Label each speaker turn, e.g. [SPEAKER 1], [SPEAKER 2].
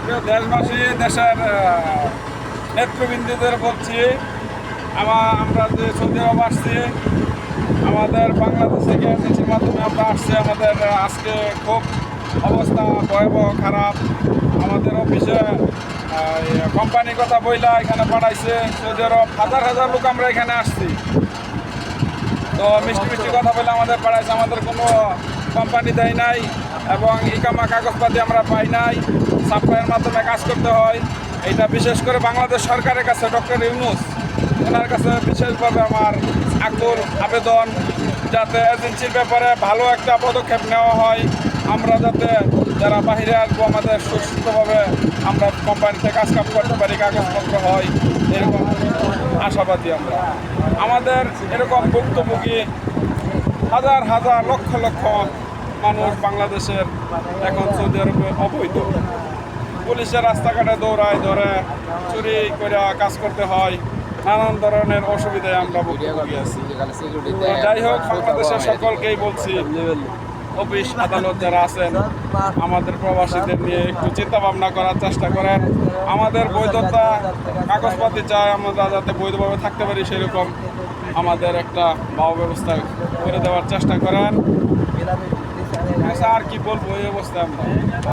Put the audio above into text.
[SPEAKER 1] প্রিয় দেশবাসী, দেশের নেতৃবৃন্দদের বলছি, আমরা যে সৌদি আরব আসছি, আমাদের বাংলাদেশ থেকে এজেন্সির মাধ্যমে আমরা আসছি। আমাদের আজকে খুব অবস্থা ভয়াবহ খারাপ। আমাদের অফিসে কোম্পানির কথা বইলা এখানে পাঠাইছে সৌদি আরব। হাজার হাজার লোক আমরা এখানে আসছি, তো মিষ্টি মিষ্টি কথা বলে আমাদের পাঠাইছে। আমাদের কোনো কোম্পানি দেয় নাই এবং ইকামা কাগজপাতি আমরা পাই নাই। সাপ্লাইয়ের মাধ্যমে কাজ করতে হয়। এটা বিশেষ করে বাংলাদেশ সরকারের কাছে, ডক্টর ইউনূস ওনার কাছে বিশেষভাবে আমার আকুল আবেদন, যাতে এজেন্সির ব্যাপারে ভালো একটা পদক্ষেপ নেওয়া হয়। আমরা যাতে যারা বাহিরে আসবো আমাদের সুস্থভাবে আমরা কোম্পানিতে কাজ করতে পারি, কাগজপত্র হয়, এরকম আশাবাদী আমরা। আমাদের এরকম ভুক্তভোগী হাজার হাজার লক্ষ লক্ষ মানুষ বাংলাদেশের এখন সৌদি আরবে অবৈধ। পুলিশের রাস্তাঘাটে দৌড়ায়, ধরে চুরি করে কাজ করতে হয়। নানান ধরনের অসুবিধায় আমরা ভুক্তভোগী আছি। যাই হোক, বাংলাদেশের সকলকেই বলছি, অফিস আদালত যারা আছেন আমাদের প্রবাসীদের নিয়ে একটু চিন্তা ভাবনা করার চেষ্টা করেন। আমাদের বৈধতা কাগজপাতি চাই, আমরা যাতে বৈধভাবে থাকতে পারি, সেরকম আমাদের একটা ব্যবস্থা করে দেওয়ার চেষ্টা করেন। আর কি বলবো, এই অবস্থায় আমরা।